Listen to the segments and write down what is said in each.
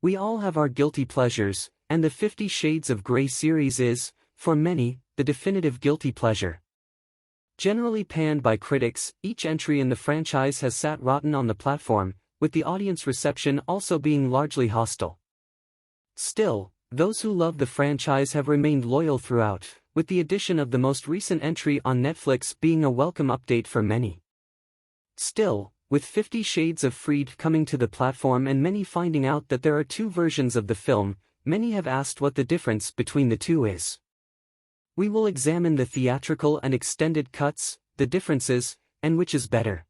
We all have our guilty pleasures, and the 50 Shades of Grey series is, for many, the definitive guilty pleasure. Generally panned by critics, each entry in the franchise has sat rotten on the platform, with the audience reception also being largely hostile. Still, those who love the franchise have remained loyal throughout, with the addition of the most recent entry on Netflix being a welcome update for many. Still, with 50 Shades of Freed coming to the platform and many finding out that there are two versions of the film, many have asked what the difference between the two is. We will examine the theatrical and extended cuts, the differences, and which is better.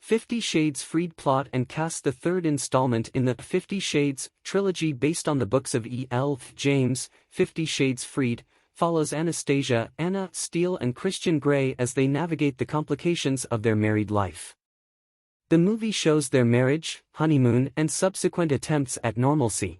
50 Shades Freed plot and cast. The third installment in the 50 Shades trilogy based on the books of E.L. James, 50 Shades Freed, follows Anastasia, Anna Steele and Christian Grey as they navigate the complications of their married life. The movie shows their marriage, honeymoon and subsequent attempts at normalcy.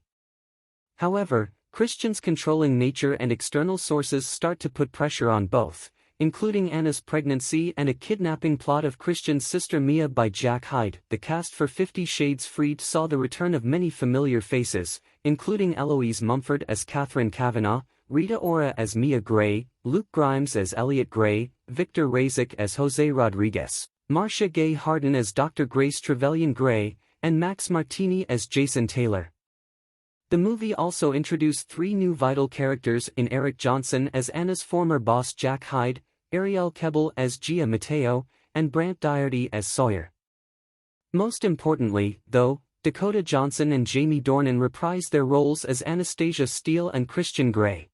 However, Christian's controlling nature and external sources start to put pressure on both, including Anna's pregnancy and a kidnapping plot of Christian's sister Mia by Jack Hyde. The cast for 50 Shades Freed saw the return of many familiar faces, including Eloise Mumford as Catherine Kavanagh, Rita Ora as Mia Gray, Luke Grimes as Elliot Gray, Victor Razik as Jose Rodriguez, Marcia Gay Harden as Dr. Grace Trevelyan Gray, and Max Martini as Jason Taylor. The movie also introduced three new vital characters in Eric Johnson as Anna's former boss Jack Hyde, Ariel Kebbel as Gia Mateo, and Brant Doherty as Sawyer. Most importantly, though, Dakota Johnson and Jamie Dornan reprised their roles as Anastasia Steele and Christian Grey.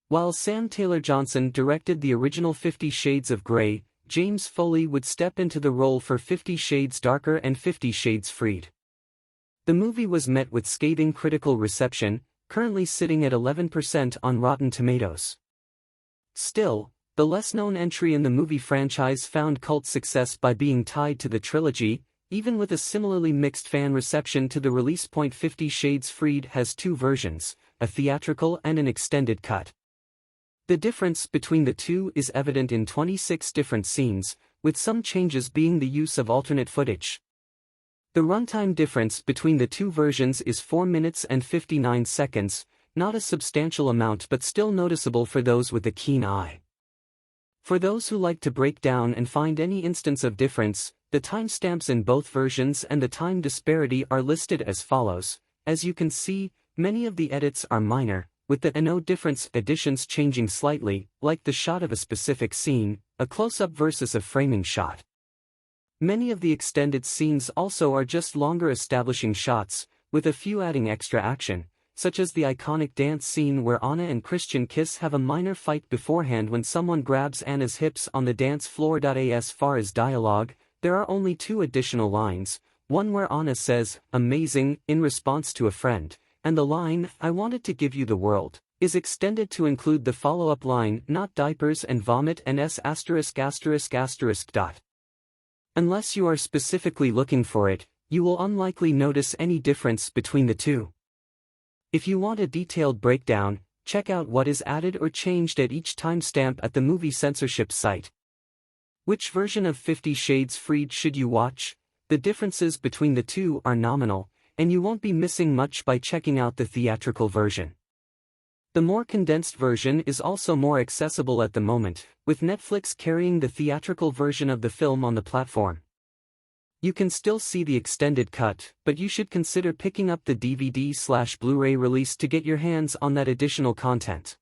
While Sam Taylor Johnson directed the original 50 Shades of Grey, James Foley would step into the role for 50 Shades Darker and 50 Shades Freed. The movie was met with scathing critical reception, currently sitting at 11% on Rotten Tomatoes. Still, the less-known entry in the movie franchise found cult success by being tied to the trilogy, even with a similarly mixed fan reception to the release point. 50 Shades Freed has two versions, a theatrical and an extended cut. The difference between the two is evident in 26 different scenes, with some changes being the use of alternate footage. The runtime difference between the two versions is 4 minutes and 59 seconds, not a substantial amount but still noticeable for those with a keen eye. For those who like to break down and find any instance of difference, the timestamps in both versions and the time disparity are listed as follows. As you can see, many of the edits are minor, with the no difference additions changing slightly, like the shot of a specific scene, a close-up versus a framing shot. Many of the extended scenes also are just longer establishing shots, with a few adding extra action, such as the iconic dance scene where Anna and Christian kiss. Have a minor fight beforehand when someone grabs Anna's hips on the dance floor. As far as dialogue, there are only two additional lines, one where Anna says, "amazing," in response to a friend, and the line, "I wanted to give you the world," is extended to include the follow-up line, "not diapers and vomit and s******. Unless you are specifically looking for it, you will unlikely notice any difference between the two. If you want a detailed breakdown, check out what is added or changed at each timestamp at the movie censorship site. Which version of 50 Shades Freed should you watch? The differences between the two are nominal, and you won't be missing much by checking out the theatrical version. The more condensed version is also more accessible at the moment, with Netflix carrying the theatrical version of the film on the platform. You can still see the extended cut, but you should consider picking up the DVD/Blu-ray release to get your hands on that additional content.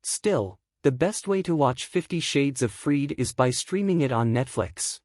Still, the best way to watch 50 Shades of Freed is by streaming it on Netflix.